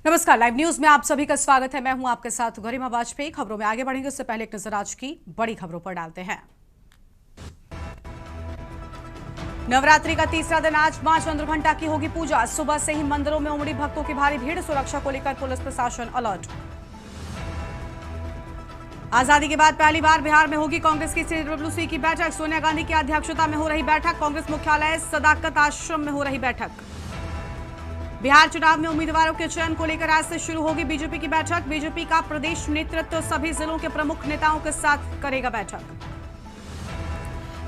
नमस्कार, live news में आप सभी का स्वागत है। मैं हूं आपके साथ गरिमा वाजपेयी। खबरों में आगे बढ़ेंगे उससे पहले एक नजर आज की बड़ी खबरों पर डालते हैं। नवरात्रि का तीसरा दिन आज मां चंद्रघंटा की होगी पूजा। सुबह से ही मंदिरों में उमड़ी भक्तों की भारी भीड़। सुरक्षा को लेकर पुलिस प्रशासन अलर्ट। आजादी के बाद पहली बार बिहार में होगी कांग्रेस की CWC की बैठक। सोनिया गांधी की अध्यक्षता में हो रही बैठक। कांग्रेस मुख्यालय सदाकत आश्रम में हो रही बैठक। बिहार चुनाव में उम्मीदवारों के चयन को लेकर आज से शुरू होगी बीजेपी की बैठक। बीजेपी का प्रदेश नेतृत्व सभी जिलों के प्रमुख नेताओं के साथ करेगा बैठक।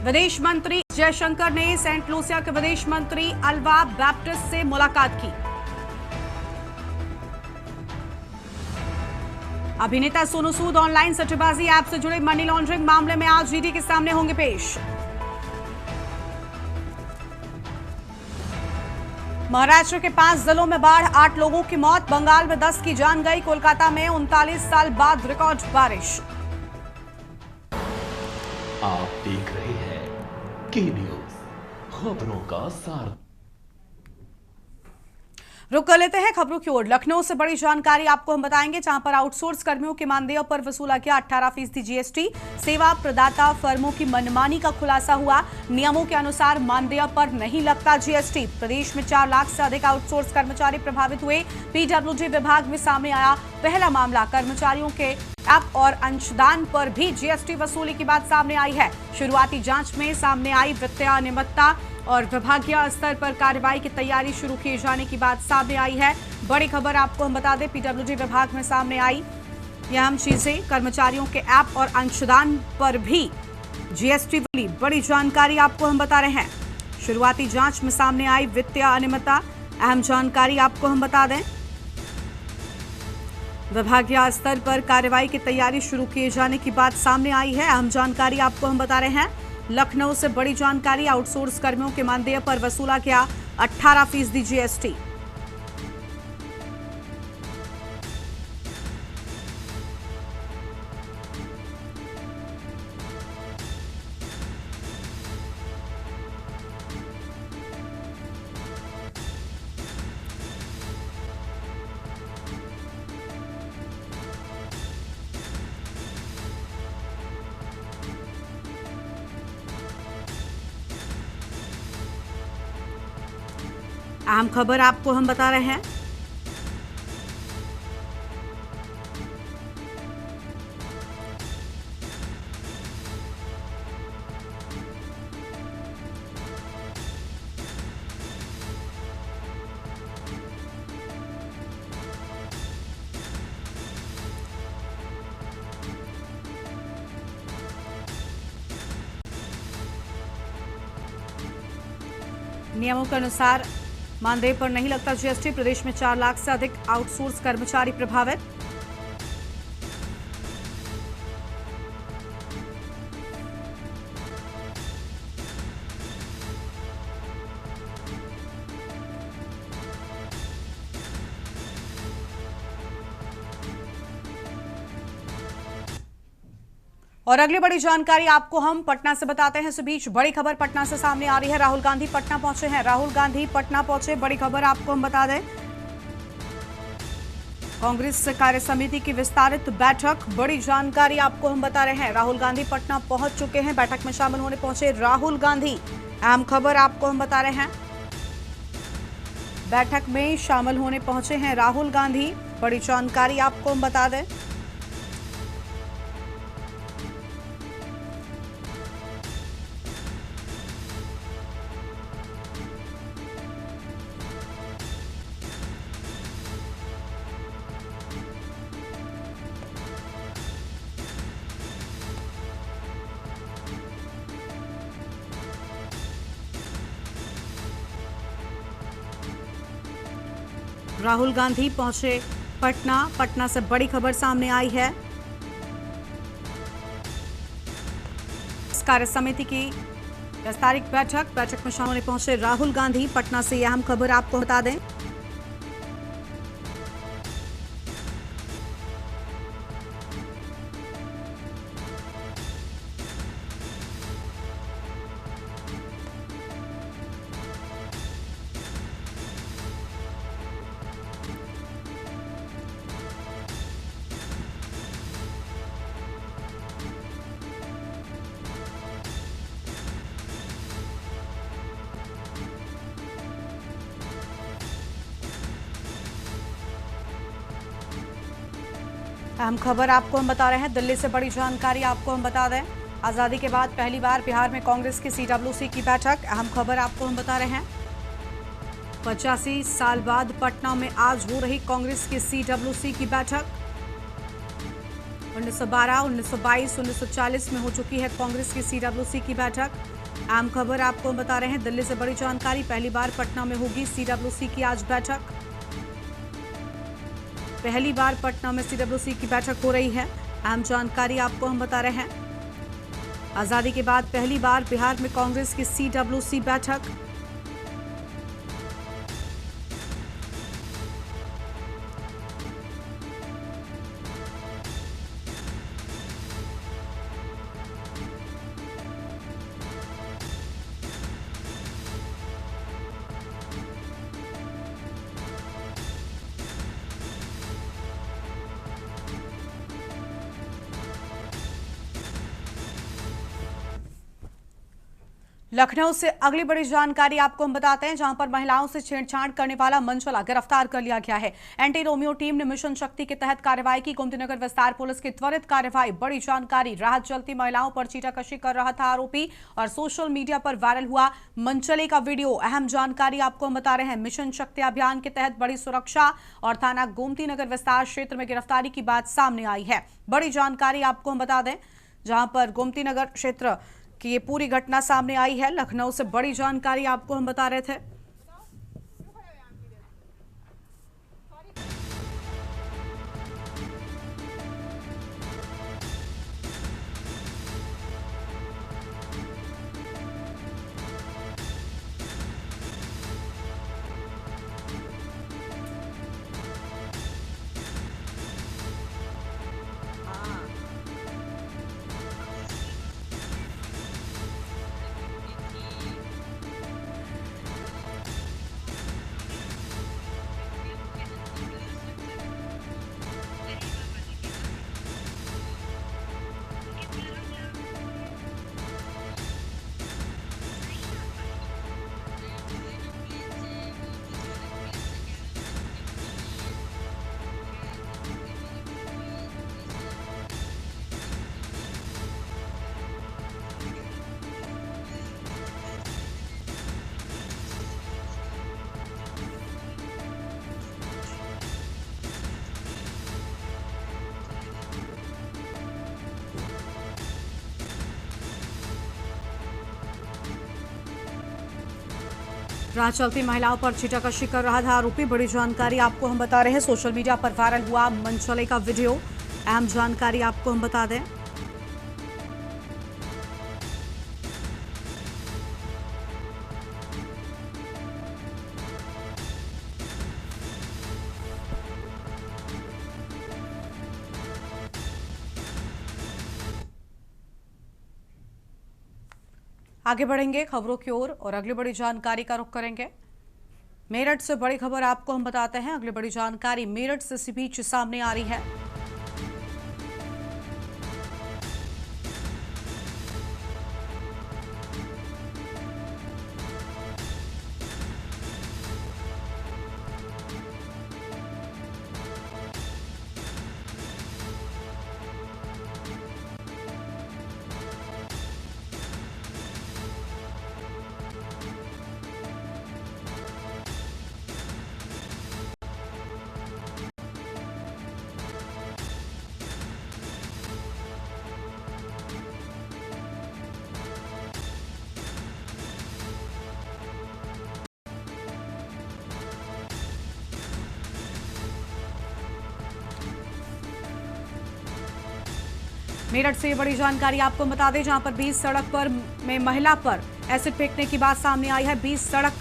विदेश मंत्री जयशंकर ने सेंट लूसिया के विदेश मंत्री अल्वा बैप्टिस्ट से मुलाकात की। अभिनेता सोनू सूद ऑनलाइन सट्टेबाजी ऐप से जुड़े मनी लॉन्ड्रिंग मामले में आज ईडी के सामने होंगे पेश। महाराष्ट्र के 5 जिलों में बाढ़, 8 लोगों की मौत। बंगाल में 10 की जान गई। कोलकाता में 39 साल बाद रिकॉर्ड बारिश। आप देख रहे हैं के न्यूज, खबरों का सार। रुक कर लेते हैं खबरों की ओर। लखनऊ से बड़ी जानकारी आपको हम बताएंगे, जहां पर आउटसोर्स कर्मियों के मानदेय पर वसूला गया 18% GST। सेवा प्रदाता फर्मों की मनमानी का खुलासा हुआ। नियमों के अनुसार मानदेय पर नहीं लगता GST। प्रदेश में 4 लाख से अधिक आउटसोर्स कर्मचारी प्रभावित हुए। PWD विभाग में सामने आया पहला मामला। कर्मचारियों के ऐप और अंशदान पर भी GST वसूली की बात सामने आई है। शुरुआती जांच में सामने आई वित्तीय अनियमितता और विभागीय स्तर पर कार्रवाई की तैयारी शुरू किए जाने की बात सामने आई है। बड़ी खबर आपको हम बता दें, PWD विभाग में सामने आई यह अहम चीजें। कर्मचारियों के ऐप और अंशदान पर भी GST वाली बड़ी जानकारी आपको हम बता रहे हैं। शुरुआती जांच में सामने आई वित्तीय अनियमितता, अहम जानकारी आपको हम बता दें। विभागीय स्तर पर कार्रवाई की तैयारी शुरू किए जाने की बात सामने आई है। अहम जानकारी आपको हम बता रहे हैं। लखनऊ से बड़ी जानकारी, आउटसोर्स कर्मियों के मानदेय पर वसूला गया 18% GST। अहम खबर आपको हम बता रहे हैं। नियमों के अनुसार मानदेय पर नहीं लगता GST। प्रदेश में 4 लाख से अधिक आउटसोर्स कर्मचारी प्रभावित। और अगली बड़ी जानकारी आपको हम पटना से बताते हैं। इस बीच बड़ी खबर पटना से सामने आ रही है। राहुल गांधी पटना पहुंचे हैं। राहुल गांधी पटना पहुंचे, बड़ी खबर आपको हम बता दें। कांग्रेस कार्य समिति की विस्तारित बैठक, बड़ी जानकारी आपको हम बता रहे हैं। राहुल गांधी पटना पहुंच चुके हैं। बैठक में शामिल होने पहुंचे राहुल गांधी। अहम खबर आपको हम बता रहे हैं। बैठक में शामिल होने पहुंचे हैं राहुल गांधी, बड़ी जानकारी आपको हम बता दें। राहुल गांधी पहुंचे पटना। पटना से बड़ी खबर सामने आई है। कार्य समिति की विस्तारित बैठक में शामिल होने पहुंचे राहुल गांधी। पटना से यह अहम खबर आपको बता दें। अहम खबर आपको हम बता रहे हैं, दिल्ली से बड़ी जानकारी आपको हम बता दें। आजादी के बाद पहली बार बिहार में कांग्रेस की सीडब्ल्यूसी की बैठक। अहम खबर आपको हम बता रहे हैं, 85 साल बाद पटना में आज हो रही कांग्रेस की सीडब्ल्यूसी की बैठक। 1912, 1922, 1940 में हो चुकी है कांग्रेस की सीडब्ल्यूसी की बैठक। अहम खबर आपको हम बता रहे हैं, दिल्ली से बड़ी जानकारी, पहली बार पटना में होगी सीडब्ल्यूसी की आज बैठक। पहली बार पटना में सीडब्ल्यूसी की बैठक हो रही है। अहम जानकारी आपको हम बता रहे हैं, आजादी के बाद पहली बार बिहार में कांग्रेस की सीडब्ल्यूसी बैठक। लखनऊ से अगली बड़ी जानकारी आपको हम बताते हैं, जहां पर महिलाओं से छेड़छाड़ करने वाला मनचला गिरफ्तार कर लिया गया है। एंटी रोमियो टीम ने मिशन शक्ति के तहत कार्रवाई की। गोमतीनगर विस्तार पुलिस की त्वरित कार्रवाई। बड़ी जानकारी, राह चलती महिलाओं पर चीटाकशी कर रहा था आरोपी और सोशल मीडिया पर वायरल हुआ मनचले का वीडियो। अहम जानकारी आपको हम बता रहे हैं, मिशन शक्ति अभियान के तहत बड़ी सुरक्षा और थाना गोमतीनगर विस्तार क्षेत्र में गिरफ्तारी की बात सामने आई है। बड़ी जानकारी आपको हम बता दें, जहां पर गोमतीनगर क्षेत्र कि ये पूरी घटना सामने आई है। लखनऊ से बड़ी जानकारी आपको हम बता रहे थे। राह चलती महिलाओं पर चीटाकशी कर रहा था आरोपी। बड़ी जानकारी आपको हम बता रहे हैं, सोशल मीडिया पर वायरल हुआ मनचले का वीडियो। अहम जानकारी आपको हम बता दें, आगे बढ़ेंगे खबरों की ओर और अगली बड़ी जानकारी का रुख करेंगे। मेरठ से बड़ी खबर आपको हम बताते हैं। अगली बड़ी जानकारी मेरठ से इसी बीच सामने आ रही है। मेरठ से बड़ी जानकारी आपको बता दें, जहां पर 20 सड़क पर में महिला पर एसिड फेंकने की बात सामने आई है। 20 सड़क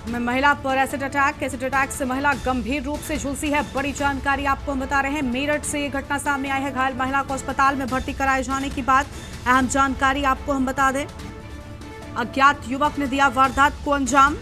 में महिला पर एसिड अटैक से महिला गंभीर रूप से झुलसी है। बड़ी जानकारी आपको हम बता रहे हैं, मेरठ से ये घटना सामने आई है। घायल महिला को अस्पताल में भर्ती कराए जाने की बात। अहम जानकारी आपको हम बता दें, अज्ञात युवक ने दिया वारदात को अंजाम।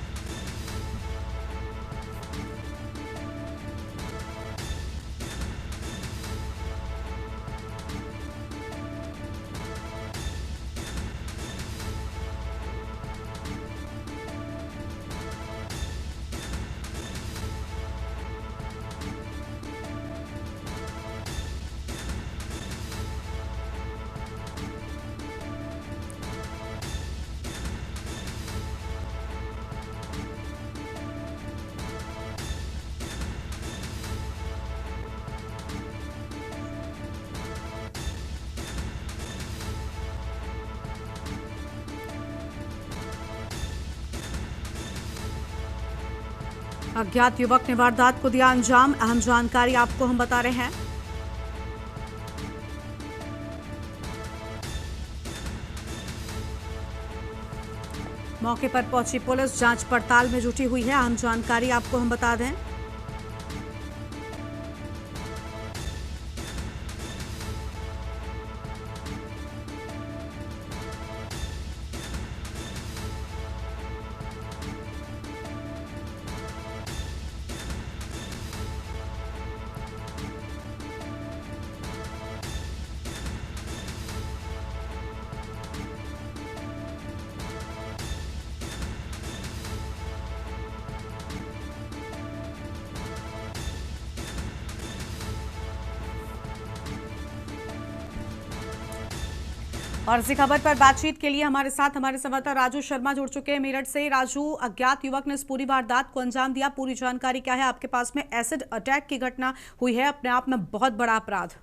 अज्ञात युवक ने वारदात को दिया अंजाम। अहम जानकारी आपको हम बता रहे हैं। मौके पर पहुंची पुलिस जांच पड़ताल में जुटी हुई है। अहम जानकारी आपको हम बता दें। और इसी खबर पर बातचीत के लिए हमारे साथ हमारे संवाददाता राजू शर्मा जुड़ चुके हैं मेरठ से। राजू, अज्ञात युवक ने इस पूरी वारदात को अंजाम दिया, पूरी जानकारी क्या है आपके पास में? एसिड अटैक की घटना हुई है, अपने आप में बहुत बड़ा अपराध।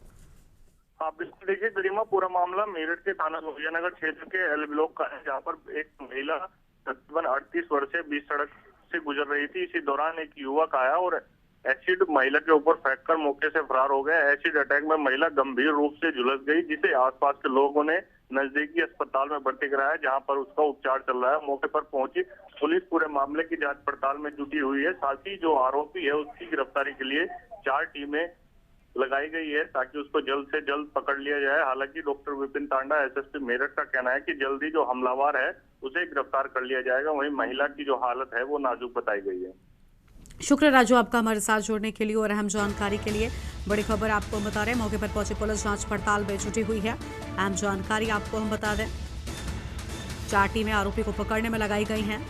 हाँ बिल्कुल, देखिए गरिमा, पूरा मामला मेरठ के थाना लोहियानगर क्षेत्र के एल ब्लॉक का है, जहाँ पर एक महिला तकरीबन 38 वर्षीय बीच सड़क से गुजर रही थी। इसी दौरान एक युवक आया और एसिड महिला के ऊपर फेंककर मौके से फरार हो गया। एसिड अटैक में महिला गंभीर रूप से झुलस गई, जिसे आसपास के लोगों ने नजदीकी अस्पताल में भर्ती कराया, जहां पर उसका उपचार चल रहा है। मौके पर पहुंची पुलिस पूरे मामले की जांच पड़ताल में जुटी हुई है। साथ ही जो आरोपी है उसकी गिरफ्तारी के लिए 4 टीमें लगाई गई है, ताकि उसको जल्द से जल्द पकड़ लिया जाए। हालांकि डॉक्टर विपिन तांडा, एसएसपी मेरठ का कहना है कि जल्दी जो हमलावर है उसे गिरफ्तार कर लिया जाएगा। वहीं महिला की जो हालत है वो नाजुक बताई गई है। शुक्र राजू आपका हमारे साथ जुड़ने के लिए और अहम जानकारी के लिए। बड़ी खबर आपको बता रहे हैं, मौके पर पहुंची पुलिस जांच पड़ताल में जुटी हुई है। अहम जानकारी आपको हम बता दें, 4 टीमें आरोपी को पकड़ने में लगाई गई हैं।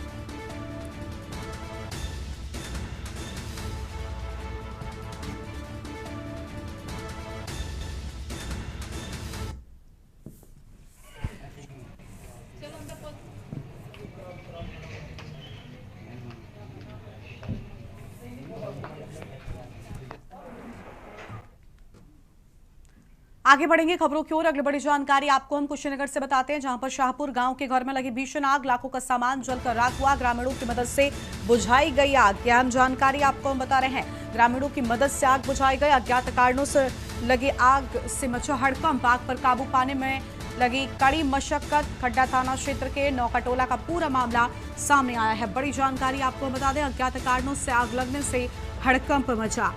आगे बढ़ेंगे खबरों की ओर। अगली बड़ी जानकारी आपको हम कुशीनगर से बताते हैं, जहां पर शाहपुर गांव के घर में लगी भीषण आग, लाखों का सामान जलकर राख हुआ। ग्रामीणों की मदद से बुझाई गई आग। यह अहम जानकारी आपको हम बता रहे हैं। ग्रामीणों की मदद से आग बुझाई गई। अज्ञात कारणों से लगी आग से मचा हड़कंप। आग पर काबू पाने में लगी कड़ी मशक्कत। खड्डा थाना क्षेत्र के नौकाटोला का पूरा मामला सामने आया है। बड़ी जानकारी आपको हम बता दें, अज्ञात कारणों से आग लगने से हड़कंप मचा।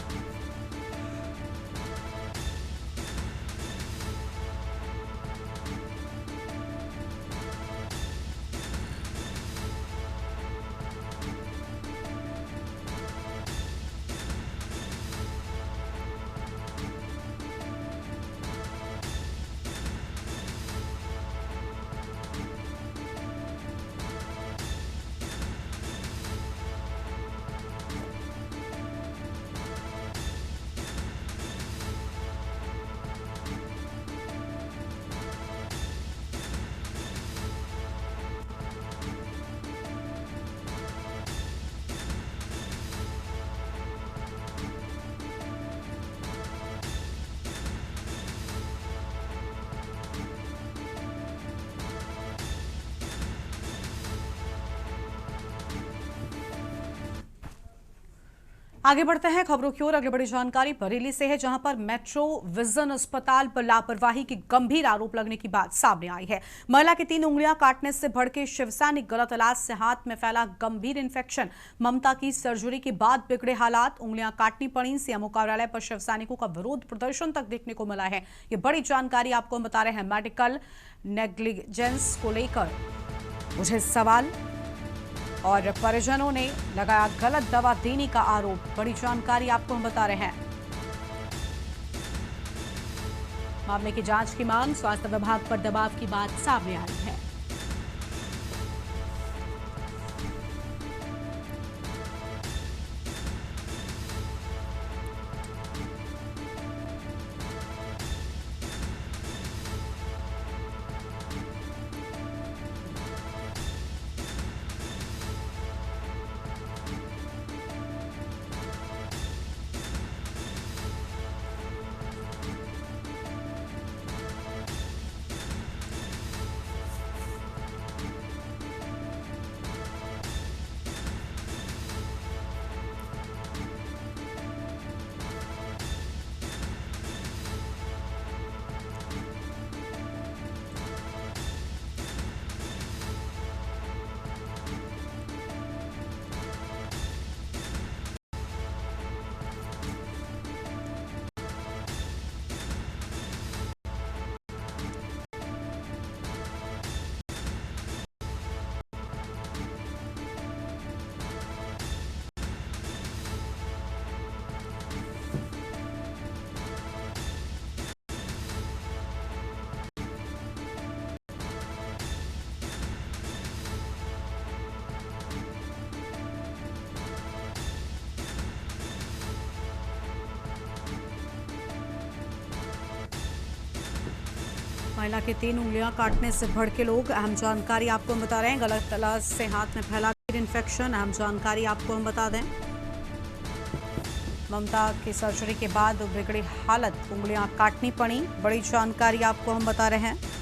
आगे बढ़ते हैं खबरों की ओर। अगली बड़ी जानकारी बरेली से है, जहां पर मेट्रो विजन अस्पताल पर लापरवाही की गंभीर आरोप लगने की बात सामने आई है। महिला की 3 उंगलियां काटने से भड़के शिवसैनिक, गलत इलाज से हाथ में फैला गंभीर इन्फेक्शन। ममता की सर्जरी के बाद बिगड़े हालात, उंगलियां काटनी पड़ी। सीएमओ कार्यालय पर शिवसैनिकों का विरोध प्रदर्शन तक देखने को मिला है। ये बड़ी जानकारी आपको हम बता रहे हैं। मेडिकल नेग्लिजेंस को लेकर मुझे सवाल और परिजनों ने लगाया गलत दवा देने का आरोप। बड़ी जानकारी आपको हम बता रहे हैं। मामले की जांच की मांग, स्वास्थ्य विभाग पर दबाव की बात सामने आई है। महिला के 3 उंगलियां काटने से भड़के लोग। अहम जानकारी आपको हम बता रहे हैं। गलत तला से हाथ में फैला इन्फेक्शन। अहम जानकारी आपको हम बता दें, ममता की सर्जरी के बाद बिगड़ी हालत, उंगलियां काटनी पड़ी। बड़ी जानकारी आपको हम बता रहे हैं।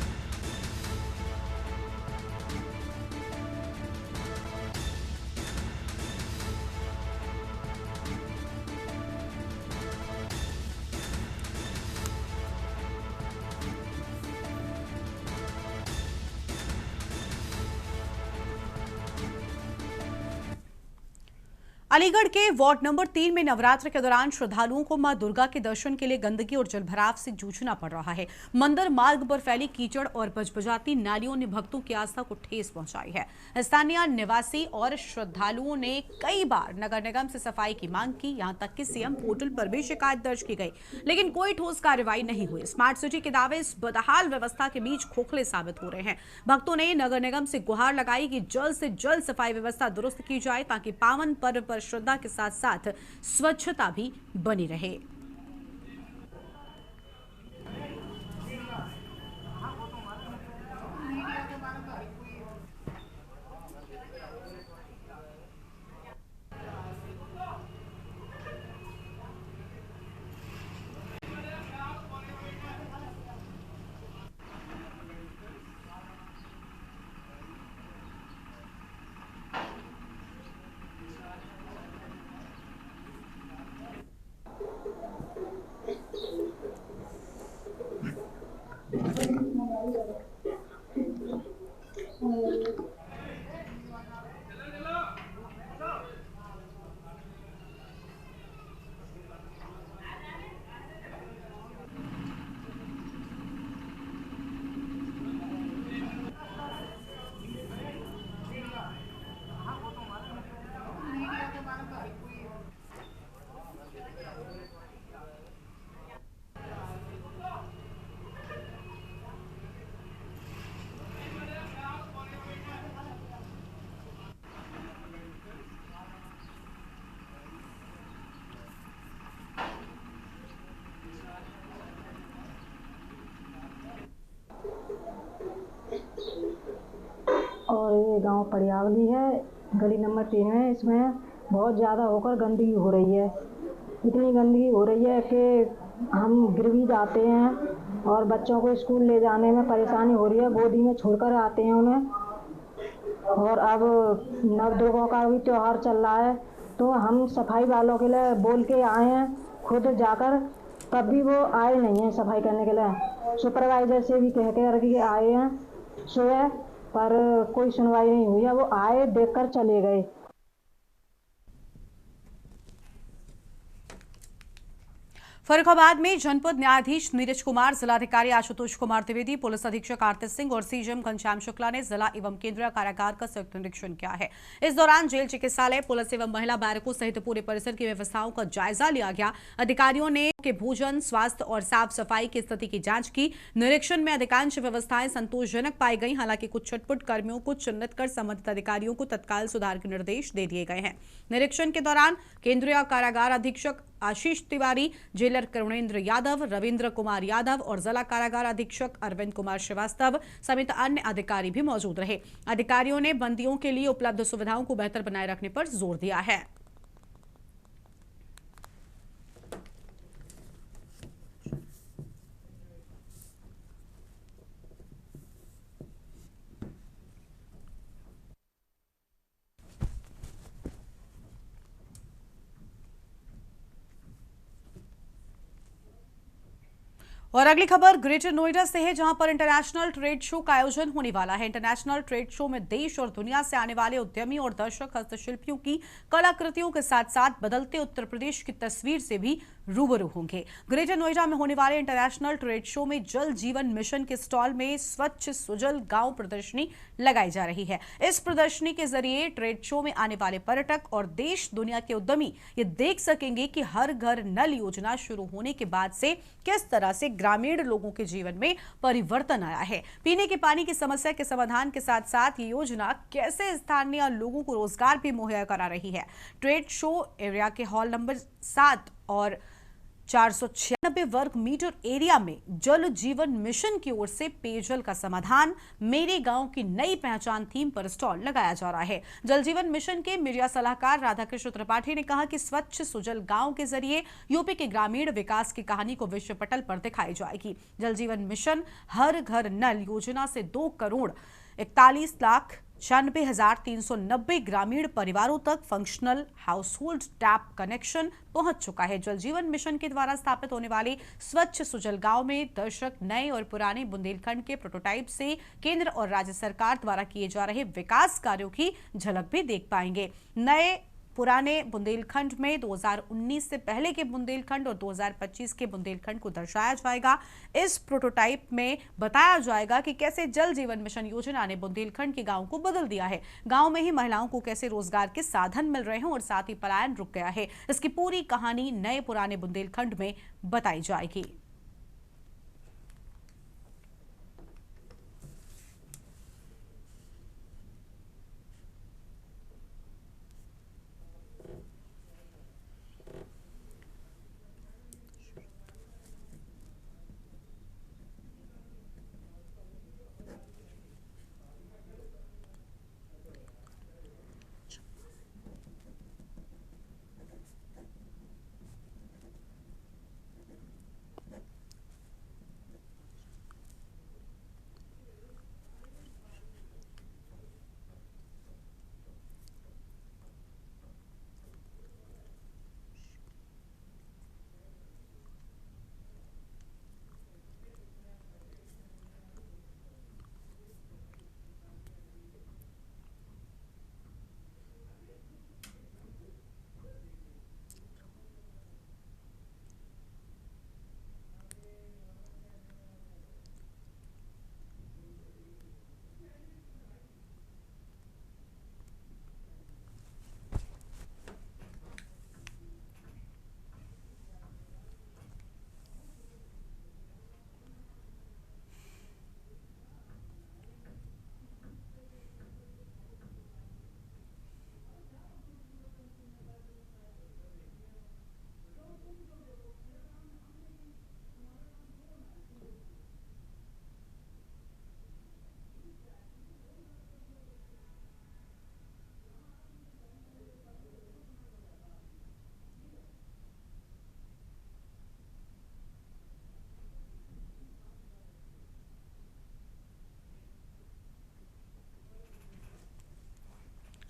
अलीगढ़ के वार्ड नंबर 3 में नवरात्र के दौरान श्रद्धालुओं को मां दुर्गा के दर्शन के लिए गंदगी और जलभराव से जूझना पड़ रहा है। मंदिर मार्ग पर फैली कीचड़ और बजबजाती नालियों ने भक्तों की आस्था को ठेस पहुंचाई है। स्थानीय निवासी और श्रद्धालुओं ने कई बार नगर निगम से सफाई की मांग की। यहां तक कि सीएम पोर्टल पर भी शिकायत दर्ज की गई, लेकिन कोई ठोस कार्रवाई नहीं हुई। स्मार्ट सिटी के दावे इस बदहाल व्यवस्था के बीच खोखले साबित हो रहे हैं। भक्तों ने नगर निगम से गुहार लगाई कि जल्द से जल्द सफाई व्यवस्था दुरुस्त की जाए, ताकि पावन पर्व पर श्रद्धा के साथ साथ स्वच्छता भी बनी रहे। और ये गांव पड़ियावली है, गली नंबर 3 है। इसमें बहुत ज़्यादा होकर गंदगी हो रही है। इतनी गंदगी हो रही है कि हम गिर भी जाते हैं और बच्चों को स्कूल ले जाने में परेशानी हो रही है। गोदी में छोड़कर आते हैं उन्हें। और अब नवदुर्गा का भी त्यौहार चल रहा है, तो हम सफाई वालों के लिए बोल के आए हैं खुद जाकर, तब भी वो आए नहीं हैं सफाई करने के लिए। सुपरवाइजर से भी कह के आए हैं सुबह, पर कोई सुनवाई नहीं हुई है। वो आए, देखकर चले गए। फर्रुखाबाद में जनपद न्यायाधीश नीरज कुमार, जिलाधिकारी आशुतोष कुमार द्विवेदी, पुलिस अधीक्षक आरती सिंह और सीजीएम घनश्याम शुक्ला ने जिला एवं केंद्रीय कारागार का संयुक्त निरीक्षण किया है। इस दौरान जेल चिकित्सालय, पुलिस एवं महिला बैरकों सहित पूरे परिसर की व्यवस्थाओं का जायजा लिया गया। अधिकारियों ने के भोजन, स्वास्थ्य और साफ सफाई की स्थिति की जांच की। निरीक्षण में अधिकांश व्यवस्थाएं संतोषजनक पाई गई। हालांकि कुछ छटपुट कर्मियों को चिन्हित कर संबंधित अधिकारियों को तत्काल सुधार के निर्देश दे दिए गए हैं। निरीक्षण के दौरान केंद्रीय कारागार अधीक्षक आशीष तिवारी, जेलर करुणेंद्र यादव, रविंद्र कुमार यादव और जिला कारागार अधीक्षक अरविंद कुमार श्रीवास्तव समेत अन्य अधिकारी भी मौजूद रहे। अधिकारियों ने बंदियों के लिए उपलब्ध सुविधाओं को बेहतर बनाए रखने पर जोर दिया है। और अगली खबर ग्रेटर नोएडा से है, जहां पर इंटरनेशनल ट्रेड शो का आयोजन होने वाला है। इंटरनेशनल ट्रेड शो में देश और दुनिया से आने वाले उद्यमी और दर्शक हस्तशिल्पियों की कलाकृतियों के साथ साथ बदलते उत्तर प्रदेश की तस्वीर से भी रूबरू होंगे। ग्रेटर नोएडा में होने वाले इंटरनेशनल ट्रेड शो में जल जीवन मिशन के स्टॉल में स्वच्छ सुजल गांव प्रदर्शनी लगाई जा रही है। इस प्रदर्शनी के जरिए ट्रेड शो में आने वाले पर्यटक और देश दुनिया के उद्यमी ये देख सकेंगे कि हर घर नल योजना शुरू होने के बाद से किस तरह से ग्रामीण लोगों के जीवन में परिवर्तन आया है। पीने के पानी की समस्या के समाधान के साथ साथ ये योजना कैसे स्थानीय लोगों को रोजगार भी मुहैया करा रही है। ट्रेड शो एरिया के हॉल नंबर 7 और 496 वर्ग मीटर एरिया में जल जीवन मिशन की ओर से पेयजल का समाधान मेरे गांव की नई पहचान थीम पर स्टॉल लगाया जा रहा है। जल जीवन मिशन के मीडिया सलाहकार राधाकृष्ण त्रिपाठी ने कहा कि स्वच्छ सुजल गांव के जरिए यूपी के ग्रामीण विकास की कहानी को विश्व पटल पर दिखाई जाएगी। जल जीवन मिशन हर घर नल योजना से 2,41,96,390 ग्रामीण परिवारों तक फंक्शनल हाउसहोल्ड टैप कनेक्शन पहुंच चुका है। जल जीवन मिशन के द्वारा स्थापित होने वाले स्वच्छ सुजल गांव में दर्शक नए और पुराने बुंदेलखंड के प्रोटोटाइप से केंद्र और राज्य सरकार द्वारा किए जा रहे विकास कार्यों की झलक भी देख पाएंगे। नए पुराने बुंदेलखंड में 2019 से पहले के बुंदेलखंड और 2025 के बुंदेलखंड को दर्शाया जाएगा। इस प्रोटोटाइप में बताया जाएगा कि कैसे जल जीवन मिशन योजना ने बुंदेलखंड के गांव को बदल दिया है, गांव में ही महिलाओं को कैसे रोजगार के साधन मिल रहे हैं और साथ ही पलायन रुक गया है। इसकी पूरी कहानी नए पुराने बुंदेलखंड में बताई जाएगी।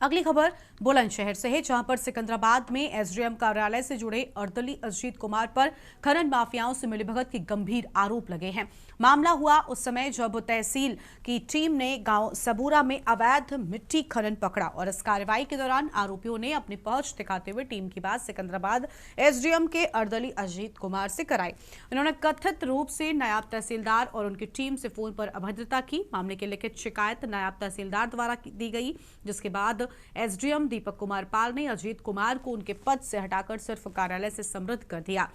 अगली खबर बुलंदशहर से है, जहां पर सिकंदराबाद में एसडीएम कार्यालय से जुड़े अर्दली अजीत कुमार पर खनन माफियाओं से मिलीभगत के गंभीर आरोप लगे हैं। मामला हुआ उस समय जब तहसील की टीम ने गांव सबूरा में अवैध मिट्टी खनन पकड़ा और इस कार्रवाई के दौरान आरोपियों ने अपनी पहुंच दिखाते हुए टीम की बात सिकंदराबाद एसडीएम के अर्दली अजीत कुमार से कराई। उन्होंने कथित रूप से नायब तहसीलदार और उनकी टीम से फोन पर अभद्रता की। मामले की लिखित शिकायत नायब तहसीलदार द्वारा दी गई, जिसके बाद एसडीएम दीपक कुमार पाल ने अजीत कुमार को उनके पद से हटाकर सिर्फ कार्यालय से समृद्ध कर दिया।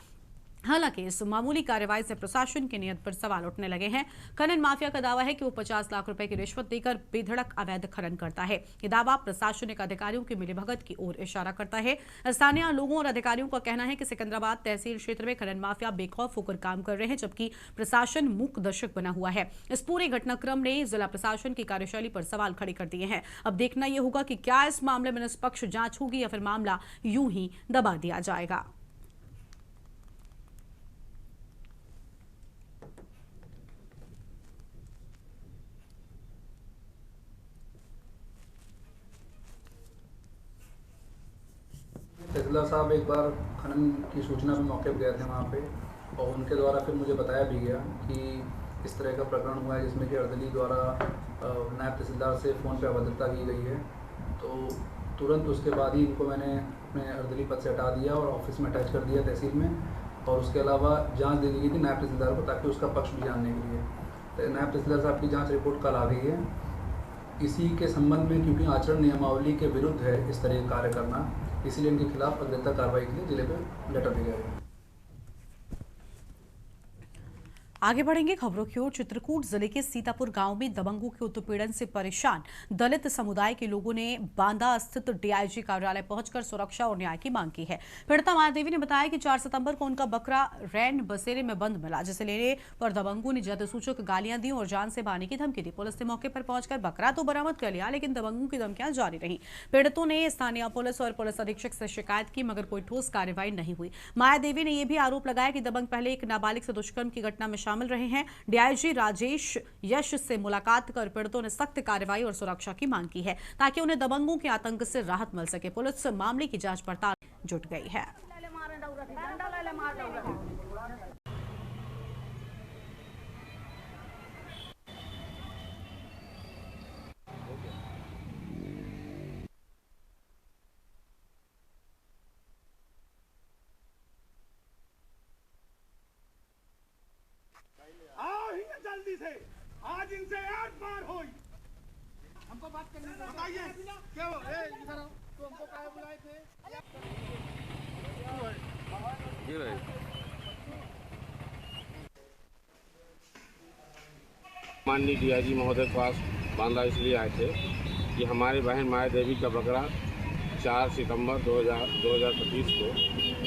हालांकि इस मामूली कार्रवाई से प्रशासन की नीयत पर सवाल उठने लगे हैं। खनन माफिया का दावा है कि वो 50 लाख रुपए की रिश्वत देकर बेधड़क अवैध खनन करता है। ये दावा प्रशासनिक अधिकारियों की मिलीभगत की ओर इशारा करता है। स्थानीय लोगों और अधिकारियों का कहना है कि सिकंदराबाद तहसील क्षेत्र में खनन माफिया बेखौफ होकर काम कर रहे हैं, जबकि प्रशासन मूक दर्शक बना हुआ है। इस पूरे घटनाक्रम ने जिला प्रशासन की कार्यशैली पर सवाल खड़े कर दिए हैं। अब देखना यह होगा कि क्या इस मामले में निष्पक्ष जांच होगी या फिर मामला यूं ही दबा दिया जाएगा। तहसीलदार साहब एक बार खनन की सूचना पे मौके पर गए थे वहाँ पे, और उनके द्वारा फिर मुझे बताया भी गया कि इस तरह का प्रकरण हुआ है जिसमें कि अर्दली द्वारा नायब तहसीलदार से फ़ोन पे अभद्रता की गई है। तो तुरंत उसके बाद ही इनको मैंने अपने अर्दली पद से हटा दिया और ऑफिस में अटैच कर दिया तहसील में, और उसके अलावा जाँच दे दी गई थी नायब तहसीलदार को, ताकि उसका पक्ष भी जानने के लिए। तो नायब तहसीलदार साहब की जाँच रिपोर्ट कल आ गई है। इसी के संबंध में, क्योंकि आचरण नियमावली के विरुद्ध है इस तरह का कार्य करना, इसीलिए इनके खिलाफ अग्रिम कार्रवाई के लिए जिले पे लेटर दिया गया। आगे बढ़ेंगे खबरों की ओर। चित्रकूट जिले के सीतापुर गांव में दबंगों के उत्पीड़न से परेशान दलित समुदाय के लोगों ने बांदा स्थित डीआईजी कार्यालय पहुंचकर सुरक्षा और न्याय की मांग की है। पीड़िता मायादेवी ने बताया कि 4 सितंबर को उनका बकरा रैन बसेरे में बंद मिला, जिसे लेने पर दबंगों ने जदसूचक गालियां दी और जान से मारने की धमकी दी। पुलिस ने मौके पर पहुंचकर बकरा तो बरामद कर लिया, लेकिन दबंगों की धमकियां जारी रही। पीड़ितों ने स्थानीय पुलिस और पुलिस अधीक्षक से शिकायत की, मगर कोई ठोस कार्रवाई नहीं हुई। मायादेवी ने यह भी आरोप लगाया कि दबंग पहले एक नाबालिग से दुष्कर्म की घटना में शामिल रहे हैं। डीआईजी राजेश यश से मुलाकात कर पीड़ितों ने सख्त कार्रवाई और सुरक्षा की मांग की है, ताकि उन्हें दबंगों के आतंक से राहत मिल सके। पुलिस मामले की जांच पड़ताल जुट गई है। जल्दी से आज इनसे आर पार हो। हमको बात करनी है, बताइए क्या हो? इधर आओ। तो हमको काहे बुलाए थे? ये भाई माननीय डीआईजी महोदय के पास बांदा इसलिए आए थे कि हमारी बहन मायादेवी का बकरा 4 सितंबर 2025 को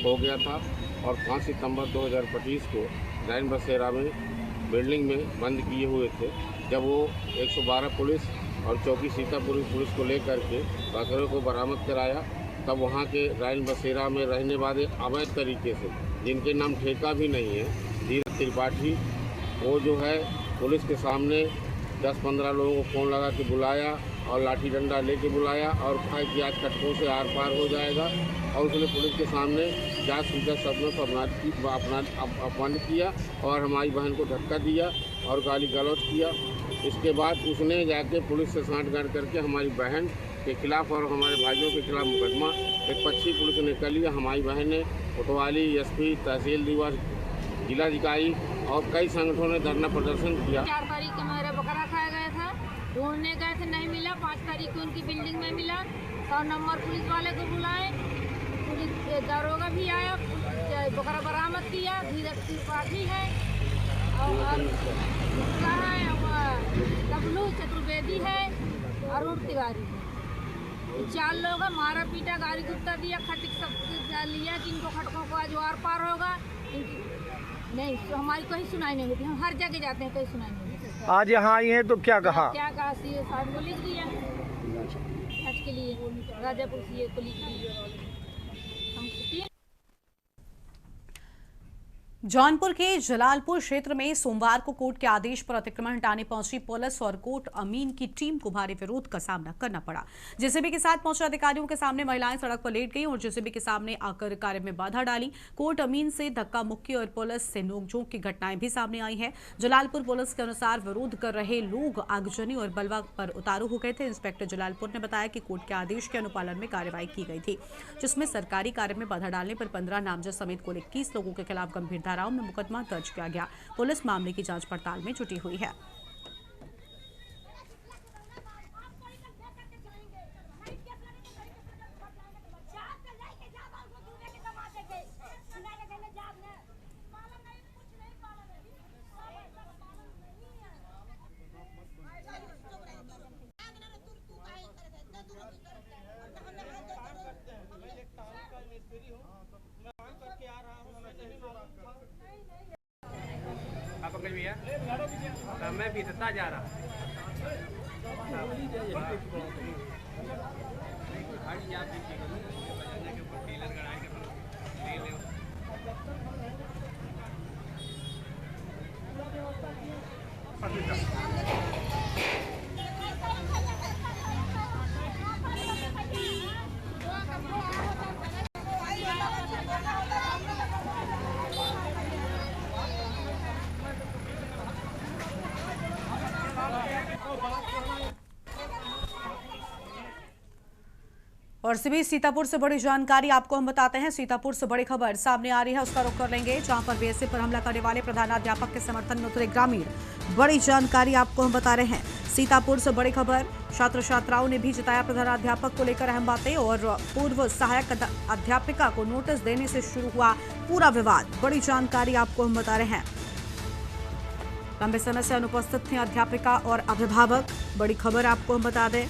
हो गया था और 5 सितंबर 2025 को रैन बसेरा में बिल्डिंग में बंद किए हुए थे। जब वो 112 पुलिस और चौकी सीतापुर पुलिस को लेकर के बकरे को बरामद कराया, तब वहाँ के रैन बसेरा में रहने वाले अवैध तरीके से, जिनके नाम ठेका भी नहीं है, धीरज त्रिपाठी, वो जो है पुलिस के सामने 10-15 लोगों को फ़ोन लगा के बुलाया और लाठी डंडा लेके बुलाया और कहा कि आज कटकों से आर पार हो जाएगा। और उसने पुलिस के सामने जात सूचक शब्दों से अपमानित किया और हमारी बहन को धक्का दिया और गाली गलौज किया। इसके बाद उसने जाके पुलिस से सांठगांठ करके हमारी बहन के खिलाफ और हमारे भाइयों के खिलाफ मुकदमा 125 पुलिस ने कर लिया। हमारी बहन ने कोतवाली, एसपी, तहसील दीवार, जिलाधिकारी और कई संगठनों ने धरना प्रदर्शन किया। 4 तारीख को मेरा बकरा खाया गया था, ढूंढने गए थे, नहीं मिला। 5 तारीख को उनकी बिल्डिंग में मिला। 100 नंबर पुलिस वाले को बुलाए, पुलिस दरोगा भी आया, बकरा बरामद किया। धीरज त्रिपाठी है और डब्लू चतुर्वेदी है, अरुण तिवारी है। 4 लोग मारा पीटा, गाड़ी गुप्ता दिया, खटिक सब लिया कि इनको खटकों को आज आर पार होगा। नहीं, तो हमारी कोई सुनाई नहीं होती। हम हर जगह जाते हैं, कोई सुनाई नहीं होती। आज यहाँ आई हैं तो क्या कहा? क्या कहा? सीए साहब को लिख दिया आज के लिए, राजापुर सीए को लिख दिया। जौनपुर के जलालपुर क्षेत्र में सोमवार को कोर्ट के आदेश पर अतिक्रमण हटाने पहुंची पुलिस और कोर्ट अमीन की टीम को भारी विरोध का सामना करना पड़ा। जेसीबी के साथ पहुंचे अधिकारियों के सामने महिलाएं सड़क पर लेट गईं और जेसीबी के सामने आकर कार्य में बाधा डाली। कोर्ट अमीन से धक्का मुक्की और पुलिस से नोकझोंक की घटनाएं भी सामने आई है। जलालपुर पुलिस के अनुसार विरोध कर रहे लोग आगजनी और बलवा पर उतारू हो गए थे। इंस्पेक्टर जलालपुर ने बताया कि कोर्ट के आदेश के अनुपालन में कार्रवाई की गई थी, जिसमें सरकारी कार्य में बाधा डालने पर 15 नामजद समेत कुल 21 लोगों के खिलाफ गंभीर धाराओं में मुकदमा दर्ज किया गया। पुलिस मामले की जांच पड़ताल में जुटी हुई है। मैं भी था जा रहा और सीबी सीतापुर से बड़ी जानकारी आपको हम बताते हैं। सीतापुर से बड़ी खबर सामने आ रही है, उसका रुख कर लेंगे, जहां पर बीएसएफ पर हमला करने वाले प्रधानाध्यापक के समर्थन में उतरे ग्रामीण। बड़ी जानकारी आपको हम बता रहे हैं। सीतापुर से बड़ी खबर, छात्र छात्राओं ने भी जताया प्रधानाध्यापक को लेकर अहम बातें और पूर्व सहायक अध्यापिका को नोटिस देने से शुरू हुआ पूरा विवाद। बड़ी जानकारी आपको हम बता रहे हैं। लंबे समय से अनुपस्थित थे अध्यापिका और अभिभावक। बड़ी खबर आपको हम बता दें।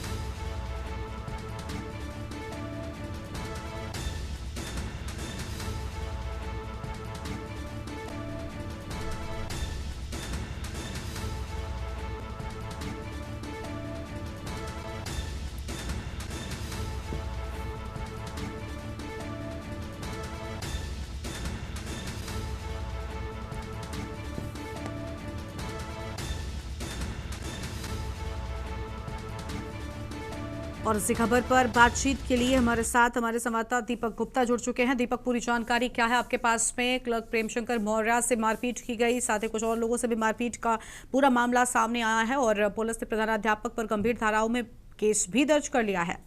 और इसी खबर पर बातचीत के लिए हमारे साथ हमारे संवाददाता दीपक गुप्ता जुड़ चुके हैं। दीपक, पूरी जानकारी क्या है आपके पास में? क्लर्क प्रेमशंकर मौर्य से मारपीट की गई, साथ ही कुछ और लोगों से भी मारपीट का पूरा मामला सामने आया है और पुलिस ने प्रधानाध्यापक पर गंभीर धाराओं में केस भी दर्ज कर लिया है।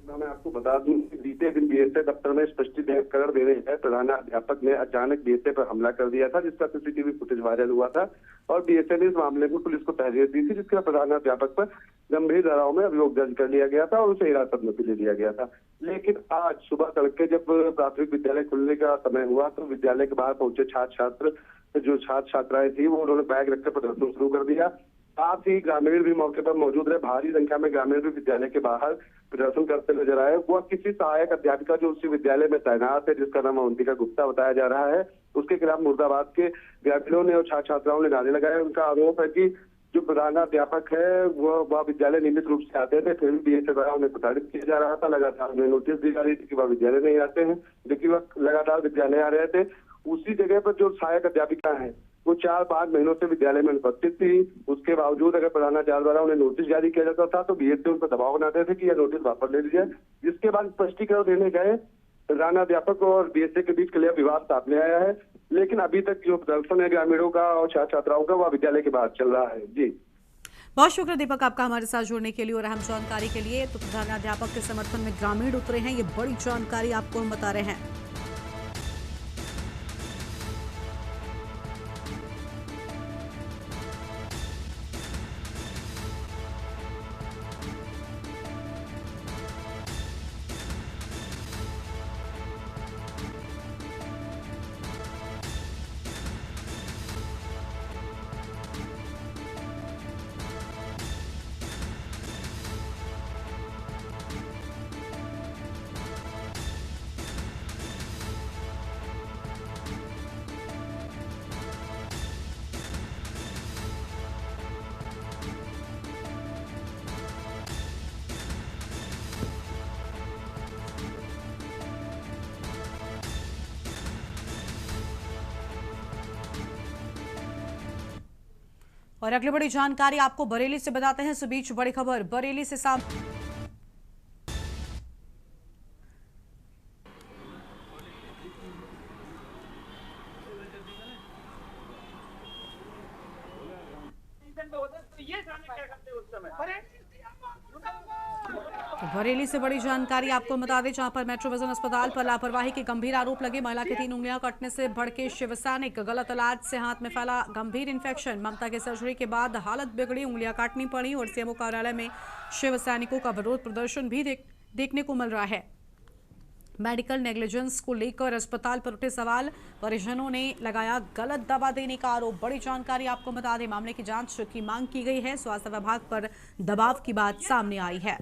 मैं आपको बता दूं कि बीते दिन बीएसए दफ्तर में स्पष्टीकरण दे रहे हैं। प्रधानाध्यापक ने अचानक बीएसए पर हमला कर दिया था, जिसका सीसीटीवी फुटेज वायरल हुआ था और बीएसए ने इस मामले में पुलिस को तहरीर दी थी, जिसके बाद प्रधानाध्यापक पर गंभीर धाराओं में अभियोग दर्ज कर लिया गया था और उसे हिरासत में भी ले लिया गया था। लेकिन आज सुबह तड़के जब प्राथमिक विद्यालय खुलने का समय हुआ तो विद्यालय के बाहर पहुंचे छात्र छात्राएं थी, वो उन्होंने बैग रखकर प्रदर्शन शुरू कर दिया। साथ ही ग्रामीण भी मौके पर मौजूद रहे। भारी संख्या में ग्रामीण भी विद्यालय के बाहर प्रदर्शन करते नजर आए। वह किसी सहायक अध्यापिका जो उसी विद्यालय में तैनात है, जिसका नाम अवंतिका गुप्ता बताया जा रहा है, उसके खिलाफ मुर्दाबाद के ग्रामीणों ने और छात्र छात्राओं ने नारे लगाए। उनका आरोप है कि जो प्रधानाध्यापक है वह विद्यालय नियमित रूप से आते थे, फिर भी बीएसए द्वारा उन्हें प्रताड़ित किया जा रहा था। लगातार उन्हें नोटिस दी जा रही थी कि वह विद्यालय नहीं आते हैं, लेकिन वह लगातार विद्यालय आ रहे थे। उसी जगह पर जो सहायक अध्यापिका है वो 4-5 महीनों से विद्यालय में अनुपस्थित थी। उसके बावजूद अगर प्रधानाचार्य द्वारा उन्हें नोटिस जारी किया जाता था तो बीएसए उन पर दबाव बनाते थे कि यह नोटिस वापस ले लीजिए, जिसके बाद स्पष्टीकरण देने गए प्रधानाध्यापक और बीएसए के बीच क्लियर विवाद सामने आया है। लेकिन अभी तक जो प्रदर्शन है ग्रामीणों का और छात्र छात्राओं का वह विद्यालय के बाहर चल रहा है। जी, बहुत शुक्रिया दीपक आपका हमारे साथ जुड़ने के लिए और अहम जानकारी के लिए। तो प्रधानाध्यापक के समर्थन में ग्रामीण उतरे हैं, ये बड़ी जानकारी आपको हम बता रहे हैं। और अगली बड़ी जानकारी आपको बरेली से बताते हैं। इस बीच बड़ी खबर बरेली से सामने। बरेली से बड़ी जानकारी आपको बता दें, जहां पर मेट्रो विजन अस्पताल पर लापरवाही के गंभीर आरोप लगे। महिला की 3 उंगलियां कटने से भड़के शिवसैनिक। गलत इलाज से हाथ में फैला गंभीर इन्फेक्शन। ममता की सर्जरी के बाद हालत बिगड़ी, उंगलियां काटनी पड़ी और सीएमओ कार्यालय में शिवसैनिकों का विरोध प्रदर्शन भी देखने को मिल रहा है। मेडिकल नेग्लिजेंस को लेकर अस्पताल पर उठे सवाल। परिजनों ने लगाया गलत दवा देने का आरोप। बड़ी जानकारी आपको बता दें, मामले की जांच की मांग की गई है। स्वास्थ्य विभाग पर दबाव की बात सामने आई है।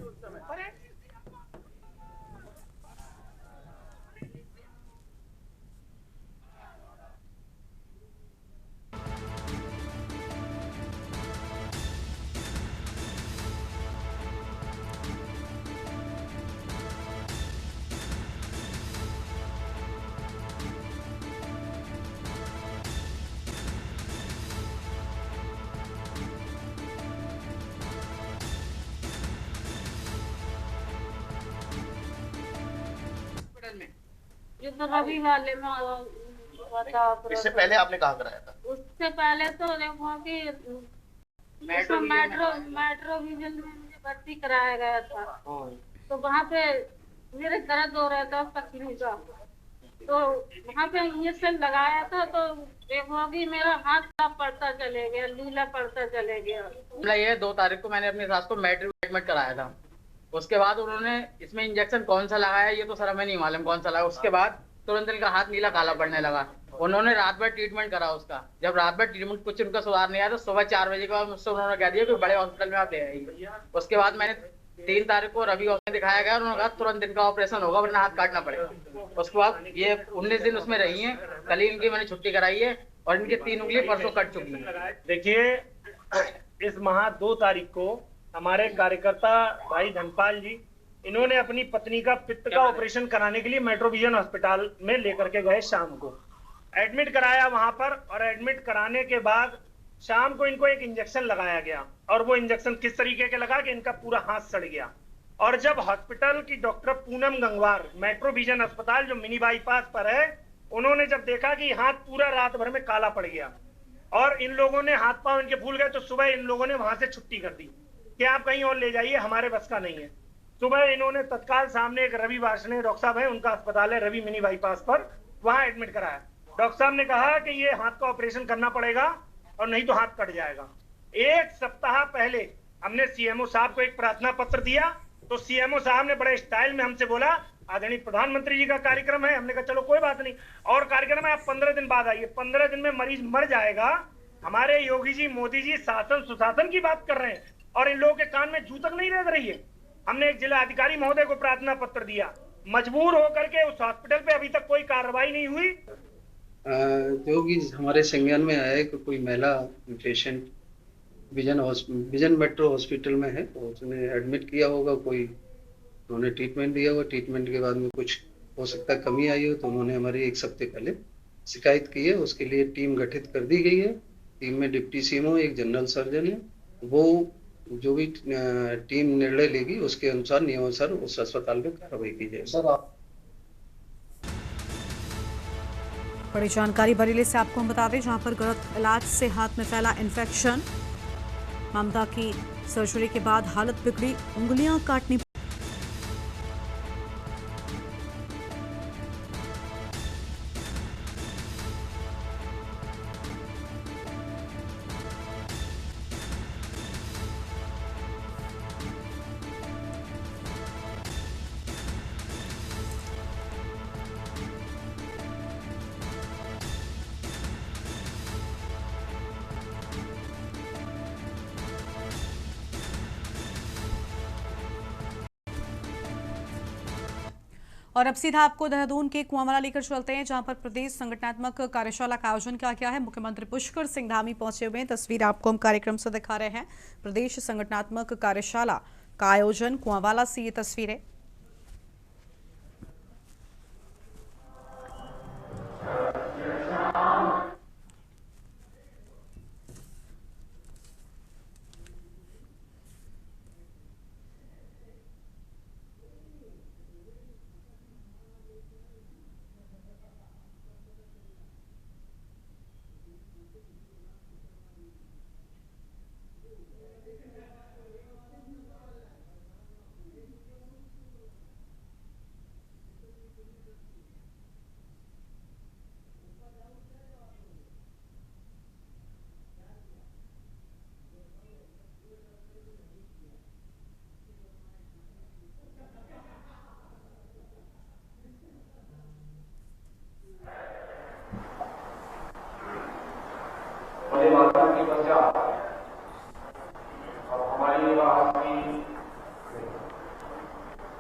रवि वाले में हुआ था। इससे पहले आपने कहाँ कराया था? उससे पहले तो देखो कि मेट्रो विजन में मुझे भर्ती कराया गया था, तो वहाँ पे मेरे दर्द हो रहा था पसली का, तो वहाँ पे इंजेक्शन लगाया था, तो देखो कि मेरा हाथ साफ पड़ता चले गया, लीला पड़ता चले गया। ये 2 तारीख को मैंने अपनी सास को मेट्रो एडमिट कराया था। उसके बाद उन्होंने इसमें इंजेक्शन कौन सा लगाया ये तो सर हमें नहीं मालूम कौन सा लगा। उसके बाद तुरंत इनका हाथ नीला काला पड़ने लगा उन्होंने रात भर ट्रीटमेंट करा उसका। जब रात भर ट्रीटमेंट कुछ उनका सुधार नहीं आया तो सुबह 4 बजे के बाद मुझसे उन्होंने कह दिया कि बड़े हॉस्पिटल में आप ले आइए। उसके बाद मैंने 3 तारीख को रवि में दिखाया गया और उन्होंने कहा तुरंत दिन का ऑपरेशन होगा वरना हाथ काटना पड़ेगा। उसके बाद ये 19 दिन उसमें रही है। कल ही इनकी मैंने छुट्टी कराई है और इनकी 3 उंगली परसों कट चुकी है। देखिए, इस माह 2 तारीख को हमारे कार्यकर्ता भाई धनपाल जी, इन्होंने अपनी पत्नी का पित्त का ऑपरेशन कराने के लिए मेट्रोविजन अस्पताल में लेकर के गए। शाम को एडमिट कराया वहां पर, और एडमिट कराने के बाद शाम को इनको एक इंजेक्शन लगाया गया, और वो इंजेक्शन किस तरीके के लगा कि इनका पूरा हाथ सड़ गया। और जब हॉस्पिटल की डॉक्टर पूनम गंगवार, मेट्रोविजन अस्पताल जो मिनी बाईपास पर है, उन्होंने जब देखा कि हाथ पूरा रात भर में काला पड़ गया और इन लोगों ने हाथ पांव इनके फूल गए, तो सुबह इन लोगों ने वहां से छुट्टी कर दी कि आप कहीं और ले जाइए, हमारे बस का नहीं है। सुबह इन्होंने तत्काल सामने एक रवि वार्षणे डॉक्टर साहब है, उनका अस्पताल है रवि मिनी बाईपास पर, वहां एडमिट कराया। डॉक्टर साहब ने कहा कि ये हाथ का ऑपरेशन करना पड़ेगा और नहीं तो हाथ कट जाएगा। 1 सप्ताह पहले हमने सीएमओ साहब को एक प्रार्थना पत्र दिया, तो सीएमओ साहब ने बड़े स्टाइल में हमसे बोला आदरणीय प्रधानमंत्री जी का कार्यक्रम है। हमने कहा चलो कोई बात नहीं, और कार्यक्रम है, आप 15 दिन बाद आइए। 15 दिन में मरीज मर जाएगा। हमारे योगी जी, मोदी जी शासन सुशासन की बात कर रहे हैं और इन लोगों के कान में जू तक नहीं रह रही है। हमने एक जिला अधिकारी महोदय को प्रार्थना पत्र दिया, मजबूर होकर के उस हॉस्पिटल पे अभी तक कोई कार्रवाई नहीं हुई। जो कि हमारे संज्ञान में आया है कि कोई महिला पेशेंट विजन मेट्रो हॉस्पिटल में है, तो उसने एडमिट किया होगा, कोई उन्होंने ट्रीटमेंट दिया होगा। ट्रीटमेंट के बाद में कुछ हो सकता है कमी आई हो, तो उन्होंने हमारी 1 हफ्ते पहले शिकायत की है। उसके लिए टीम गठित कर दी गई है। टीम में डिप्टी सीएमओ, एक जनरल सर्जन है। वो जो भी टीम निर्णय लेगी उसके अनुसार नियमानुसार उस अस्पताल में कार्रवाई की जाएगी। सर, बड़ी जानकारी बरेली से आपको हम बता दें, जहां पर गलत इलाज से हाथ में फैला इन्फेक्शन। ममता की सर्जरी के बाद हालत बिगड़ी, उंगलियां काटनी। और अब सीधा आपको देहरादून के कुआंवाला लेकर चलते हैं, जहां पर प्रदेश संगठनात्मक कार्यशाला का आयोजन किया गया है। मुख्यमंत्री पुष्कर सिंह धामी पहुंचे हुए हैं। तस्वीर आपको हम कार्यक्रम से दिखा रहे हैं। प्रदेश संगठनात्मक कार्यशाला का आयोजन कुआंवाला से ये तस्वीर है। के पश्चात और हमारी विवाह की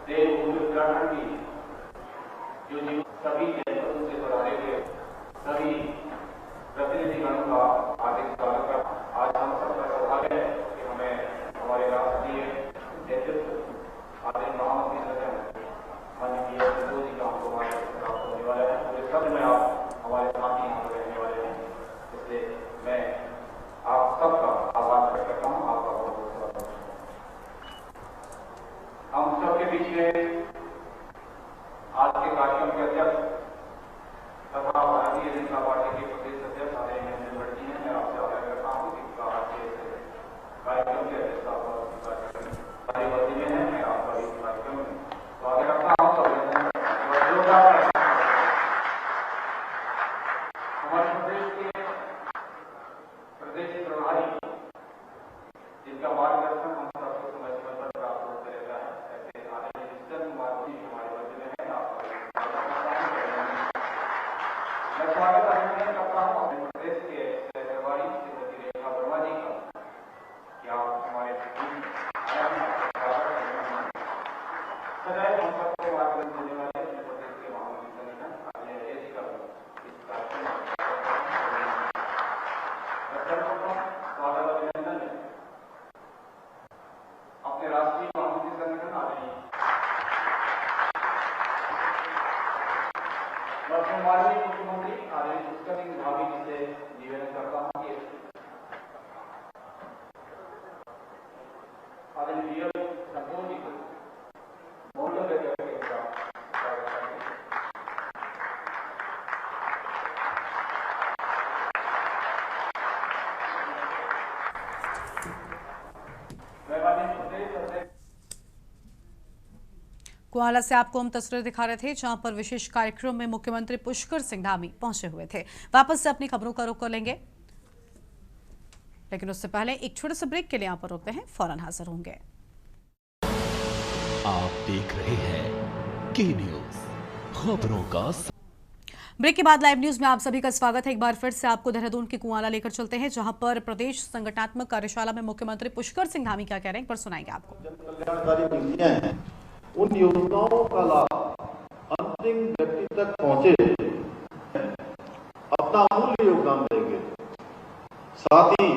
देव उत्तराखंड की जो सभी जनपदों से बुलाए गए सभी प्रतिनिधिगणों का हार्दिक स्वागत करता। आज हम सबका सौभाग्य है कि हमें हमारे राष्ट्रीय नेतृत्व आदरणीय महामंत्री सदन माननीय संतोष जी का हमको प्राप्त होने वाला है। पूरे सब में आप हमारे साथ यहाँ पर रहने वाले हैं, इसलिए मैं आप सबका आभार व्यक्त करता हूँ। आपका बहुत बहुत स्वागत है। हम सबके बीच में आज के कार्यक्रम के अध्यक्ष तथा भारतीय जनता पार्टी के प्रदेश अध्यक्ष आदरणीय नरेंद्र जी हैं। मैं आपसे आग्रह करता हूँ कि कार्यक्रम के अध्यक्ष सारी वर्दी में है। मैं आपका इस कार्यक्रम में स्वागत करता हूँ। हमारे प्रदेश के प्रदेश प्रभारी जिनका मार्गदर्शन हम सबको समय समय पर प्राप्त होते रहता है, ऐसे आदरणीय विष्णु कुमार जी हमारे वर्ग में है। आपका मैं स्वागत कुआला से आपको हम तस्वीरें दिखा रहे थे जहां पर विशेष कार्यक्रम में मुख्यमंत्री पुष्कर सिंह धामी पहुंचे हुए थे। वापस से अपनी खबरों का रुख कर लेंगे, लेकिन उससे पहले एक छोटे से ब्रेक के लिए यहां पर रुकते हैं, फौरन हाजिर होंगे। आप देख रहे हैं के न्यूज, खबरों का। ब्रेक के बाद लाइव न्यूज में आप सभी का स्वागत है। एक बार फिर से आपको देहरादून की कुआला लेकर चलते हैं जहां पर प्रदेश संगठनात्मक कार्यशाला में मुख्यमंत्री पुष्कर सिंह धामी क्या कह रहे हैं, पर सुनाएंगे आपको। कल्याणकारी नीतियां हैं, उन योजनाओं का लाभ अंतिम व्यक्ति तक पहुंचे, अपना अमूल्य योगदान देंगे। साथ ही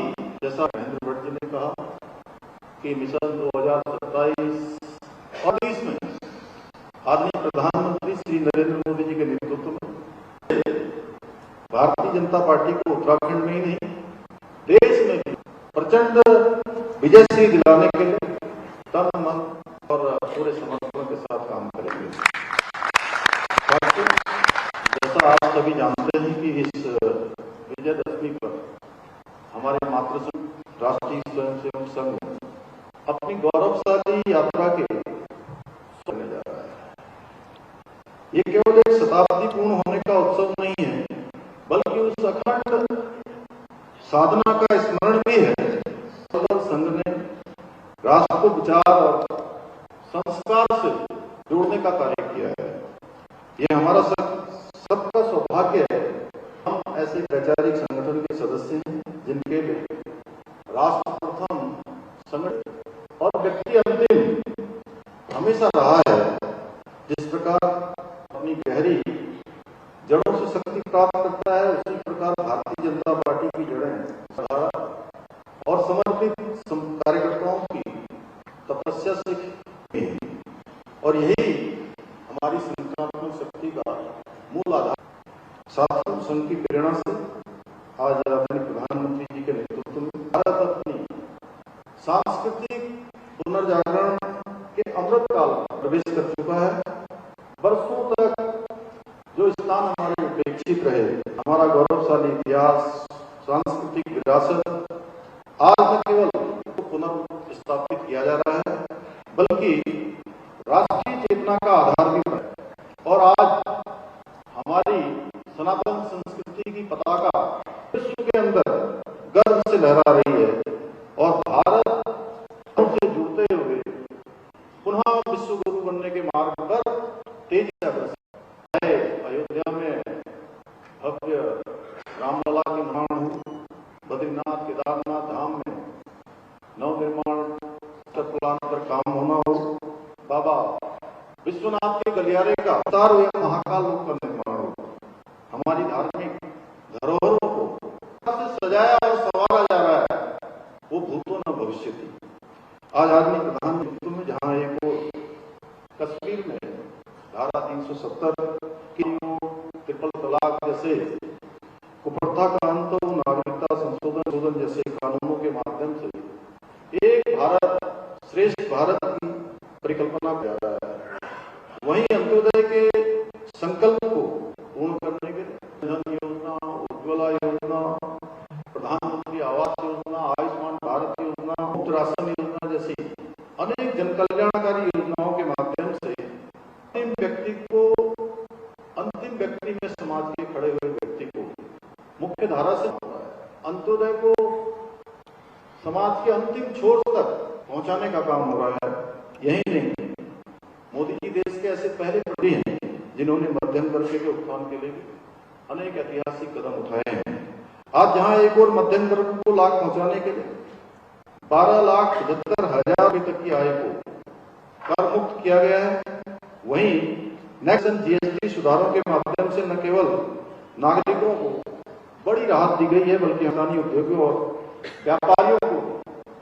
जैसा महेंद्र भट्ट जी ने कहा कि मिशन 2027 और 20 में आदरणीय प्रधानमंत्री श्री नरेंद्र मोदी जी के नेतृत्व में भारतीय जनता पार्टी को उत्तराखंड में ही नहीं देश में भी प्रचंड विजयश्री दिलाने के लिए तन मन और पूरे समर्पण के साथ काम करेंगे। जैसा आप सभी जानते हैं कि इस विजयदशमी पर हमारे मातृशक्ति राष्ट्रीय स्वयंसेवक संघ अपनी गौरवशाली यात्रा के करने जा रहा है। ये केवल एक शताब्दी पूर्ण होने का उत्सव नहीं है, बल्कि उस अखंड साधना का स्मरण भी है। संघ ने राष्ट्र को विचार और संस्कार से जोड़ने का कार्य किया है। ये हमारा सबका सौभाग्य है। हम ऐसे वैचारिक संगठन के सदस्य हैं जिनके लिए राष्ट्र प्रथम, संगठन और व्यक्ति अंतिम हमेशा रहा है। जिस प्रकार अपनी गहरी जड़ों से शक्ति प्राप्त करता है, उसी प्रकार भारतीय जनता पार्टी की जड़ें और समर्पित कार्यकर्ताओं की तपस्या से, और यही हमारी संगठनात्मक शक्ति का मूल आधार। साथियों, संघ की प्रेरणा से आज आदरणीय प्रधानमंत्री जी के नेतृत्व में भारत अपनी सांस्कृतिक पुनर्जागरण के अमृत काल में प्रवेश कर चुका है। वर्षों तक जो स्थान हमारे उपेक्षित रहे, हमारा गौरवशाली इतिहास, सांस्कृतिक विरासत, आज न केवल पुनर्स्थापित किया जा रहा है, बल्कि राष्ट्रीय चेतना का आधार भी बना। और आज हमारी सनातन संस्कृति की पताका विश्व के अंदर गर्व से लहरा रही है और भारत से जुड़ते हुए पुनः विश्व गुरु बनने के मार्ग पर तेजी से अग्रसर है। अयोध्या में भव्य रामलला के निर्माण हो, बद्रीनाथ केदारनाथ धाम में नव निर्माण प्लान पर काम होना हो, बाबा विश्वनाथ के गलियारे का अवतार हुए महाकाल रूप का निर्माण हो, हमारी धार्मिक धरोहरों को सजाया और संवारा जा रहा है, वो भूतो न भविष्य थी। आज आदरणीय प्रधानमंत्री में जहां एक कश्मीर में धारा 370 की ट्रिपल तलाक जैसे कुप्रथा का अंत, नागरिकता संशोधन जैसे कानूनों के माध्यम से एक भारत श्रेष्ठ भारत की परिकल्पना किया जा रहा है, वहीं अंत्योदय के संकल्प को पूर्ण करने के लिए जन योजना, उज्ज्वला योजना, प्रधानमंत्री आवास योजना, आयुष्मान भारत योजना, मुफ्त राशन योजना जैसी अनेक जन कल्याणकारी योजनाओं के माध्यम से अंतिम व्यक्ति में समाज के खड़े हुए व्यक्ति को मुख्य धारा से अंत्योदय को समाज के अंतिम छोर तक पहुंचाने का काम हो रहा है। यही नहीं, मोदी जी देश के ऐसे पहले प्रधानमंत्री हैं जिन्होंने मध्यम वर्ग के उत्थान के लिए अनेक ऐतिहासिक कदम उठाए हैं। आज जहां एक और मध्यम वर्ग को लाभ पहुंचाने के लिए 12,75,000 तक की आय को कर मुक्त किया गया है, वहीं नेक्स्ट जीएसटी सुधारों के माध्यम से न केवल नागरिकों को बड़ी राहत दी गई है, बल्कि स्थानीय उद्योगों और व्यापारियों को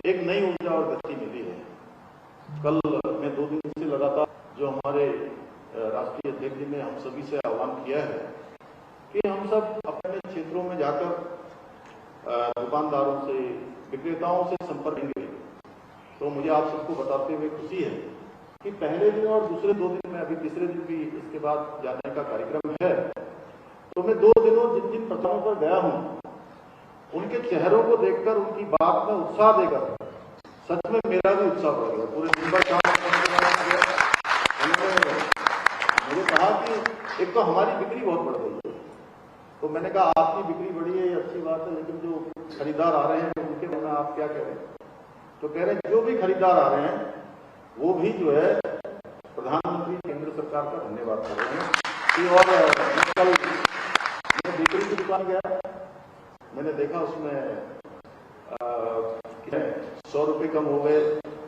एक नई ऊर्जा और गति मिली है। कल मैं 2 दिन से लगातार जो हमारे राष्ट्रीय अध्यक्ष जी ने हम सभी से आह्वान किया है कि हम सब अपने क्षेत्रों में जाकर दुकानदारों से, विक्रेताओं से संपर्क करेंगे, तो मुझे आप सबको बताते हुए खुशी है कि पहले दिन और दूसरे 2 दिन में, अभी तीसरे दिन भी इसके बाद जाने का कार्यक्रम है, तो मैं 2 दिनों जिन प्रचारों पर गया हूं, उनके चेहरों को देखकर, उनकी बात में उत्साह देकर सच में मेरा भी उत्साह बढ़ गया। पूरे दिन भर काम करने के बाद उन्होंने कहा कि एक तो हमारी बिक्री बहुत बढ़ गई है। तो मैंने कहा आपकी बिक्री बढ़ी है, ये अच्छी बात है, लेकिन जो खरीदार आ रहे हैं उनके बारे में आप क्या कह रहे हैं? तो कह रहे हैं जो भी खरीदार आ रहे हैं वो भी जो है प्रधानमंत्री केंद्र सरकार का धन्यवाद कर रहे हैं कि और कल मैं बेकरी की दुकान गया, मैंने देखा उसमें 100 रुपये कम हो गए,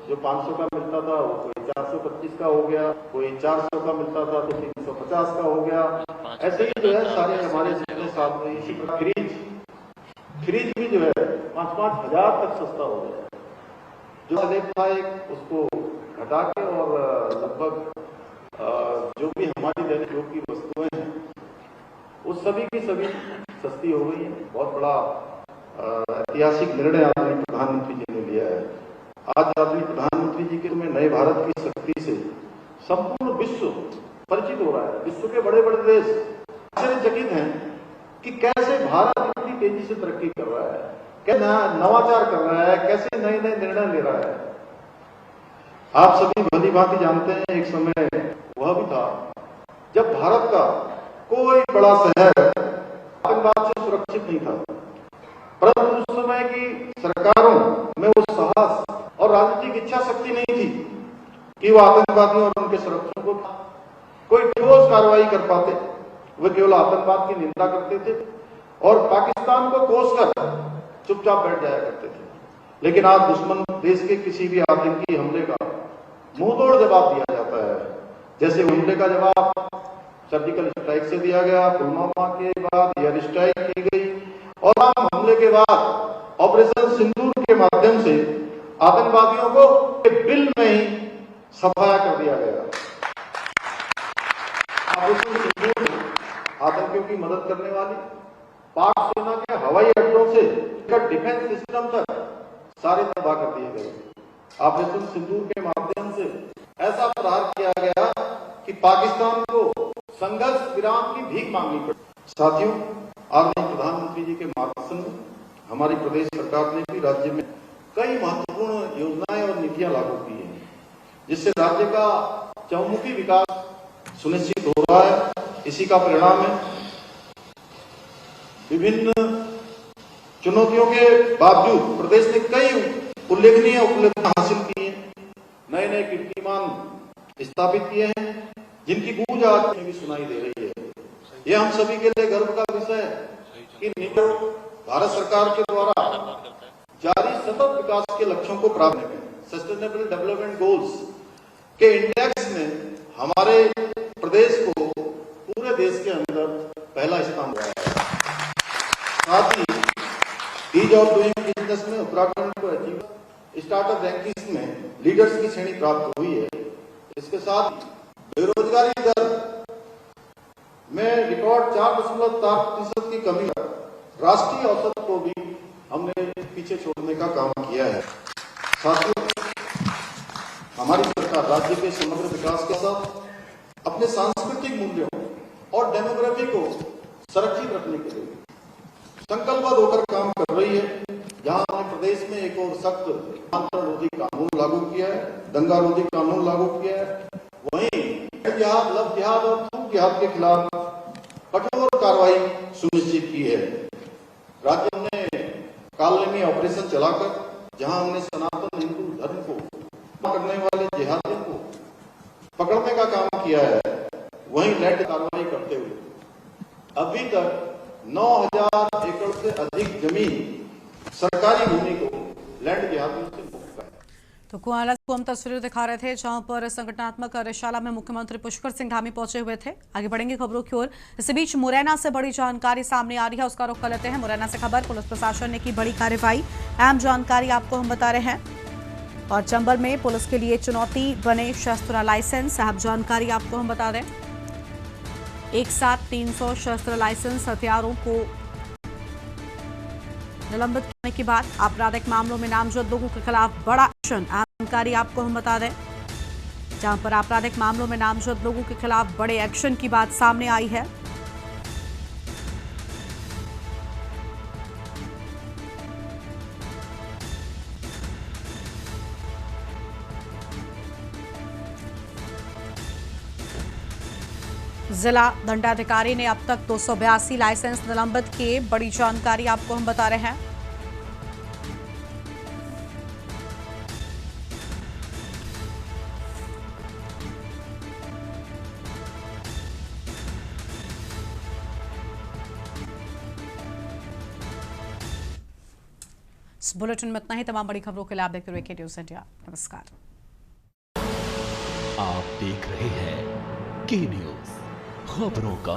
जो 500 का मिलता था वो कोई 425 का हो गया, कोई 400 का मिलता था तो 350 का हो गया। ऐसे ही जो है सारे हमारे जितने साथ में इसी प्रकार फ्रिज भी जो है 5-5 हजार तक सस्ता हो गया। जो स्लैब था एक उसको घटा के और लगभग जो भी हमारी दैनिक उपयोग की वस्तुएं हैं उस सभी की सभी सस्ती हो गई है। बहुत बड़ा ऐतिहासिक निर्णय आदरणीय प्रधानमंत्री जी ने लिया है। आज आदरणीय प्रधानमंत्री जी के में नए भारत की शक्ति से संपूर्ण विश्व परिचित हो रहा है। विश्व के बड़े बड़े देश आश्चर्यचकित हैं कि कैसे भारत इतनी तेजी से तरक्की कर रहा है, कैसे नवाचार कर रहा है, कैसे नए नए निर्णय ले रहा है। आप सभी भली भांति जानते हैं एक समय वह भी था जब भारत का कोई बड़ा शहर आतंकवाद से सुरक्षित नहीं था, परंतु उस समय की सरकारों में वो साहस और राजनीतिक इच्छा शक्ति नहीं थी कि वो आतंकवादियों और उनके संरक्षण को कोई ठोस कार्रवाई कर पाते। वे केवल आतंकवाद की निंदा करते थे और पाकिस्तान को कोसकर चुपचाप बैठ जाया करते थे। लेकिन आज दुश्मन देश के किसी भी आतंकी हमले का मुंहतोड़ जवाब दिया जाता है। जैसे हमले का जवाब सर्जिकल स्ट्राइक से दिया गया, पुलवामा के बाद एयर स्ट्राइक की गई और हमले के बाद ऑपरेशन सिंदूर के माध्यम से आतंकवादियों को बिल में ही सफाया कर दिया गया। ऑपरेशन सिंदूर आतंकियों की मदद करने वाली पाक सेना के हवाई अड्डों से डिफेंस सिस्टम तक सारे तबाह कर दिए गए। ऑपरेशन सिंदूर के माध्यम से ऐसा प्रहार किया गया कि पाकिस्तान को संघर्ष विराम की भीख मांगनी पड़ी। साथियों, आदरणीय प्रधानमंत्री जी के मार्गदर्शन में हमारी प्रदेश सरकार ने भी राज्य में कई महत्वपूर्ण योजनाएं और नीतियां लागू की हैं, जिससे राज्य का चहुमुखी विकास सुनिश्चित हो रहा है। इसी का परिणाम है विभिन्न चुनौतियों के बावजूद प्रदेश ने कई उल्लेखनीय उपलब्धियां हासिल की हैं, नए नए कीर्तिमान स्थापित किए हैं, जिनकी गूंज आज में भी सुनाई दे रही है। यह हम सभी के लिए गर्व का विषय है कि भारत सरकार के द्वारा जारी सतत विकास के लक्ष्यों को प्राप्त करने में सस्टेनेबल डेवलपमेंट गोल्स के इंडेक्स में हमारे प्रदेश को पूरे देश के अंदर पहला स्थान मिला है। साथ ही ईज ऑफ डूइंग बिजनेस में उत्तराखंड को अचीवर स्टार्टअप रैंकिंग्स में लीडर्स की श्रेणी प्राप्त हुई है। इसके साथ बेरोजगारी दर में रिकॉर्ड 4.4% की कमी है। राष्ट्रीय औसत को भी हमने पीछे छोड़ने का काम किया है। साथियों, हमारी सरकार राज्य के समग्र विकास के साथ अपने सांस्कृतिक मूल्यों और डेमोग्राफी को संरक्षित रखने के लिए संकल्पबद्ध होकर काम कर रही है। जहां हमने प्रदेश में एक और सख्त रोधी कानून लागू किया है, दंगा रोधी कानून लागू किया है, वहीं जिहाद, लव जिहाद और थूक जिहाद के खिलाफ कठोर कार्रवाई सुनिश्चित की है। राज्य ने कालनेमी ऑपरेशन चलाकर जहां हमने सनातन हिंदू धर्म को करने वाले जिहादियों को पकड़ने का काम किया है, वहीं लैंड कार्रवाई करते हुए अभी तक 9000 एकड़ से अधिक जमीन सरकारी भूमि को लैंड जिहादियों से मुक्त है। तो कुआला को हम तस्वीरें दिखा रहे थे जहां पर संगठनात्मक कार्यशाला में मुख्यमंत्री पुष्कर सिंह धामी पहुंचे हुए थे। आगे बढ़ेंगे खबरों की ओर। इसी बीच मुरैना से बड़ी जानकारी सामने आ रही है, उसका रुख कर लेते हैं। मुरैना से खबर, पुलिस प्रशासन ने की बड़ी कार्रवाई, अहम जानकारी आपको हम बता रहे हैं। और चंबल में पुलिस के लिए चुनौती बने शस्त्र लाइसेंस, अहम जानकारी आपको हम बता दें। एक साथ 300 शस्त्र लाइसेंस हथियारों को निलंबित करने के बाद आपराधिक मामलों में नामजद लोगों के खिलाफ बड़ा एक्शन, जानकारी आपको हम बता दें। जहां पर आपराधिक मामलों में नामजद लोगों के खिलाफ बड़े एक्शन की बात सामने आई है। जिला दंडाधिकारी ने अब तक 282 लाइसेंस निलंबित किए। बड़ी जानकारी आपको हम बता रहे हैं। इस बुलेटिन में इतना ही। तमाम बड़ी खबरों के लिए आप देखते रहिए के न्यूज़ इंडिया। नमस्कार। आप देख रहे हैं के न्यूज़, खबरों का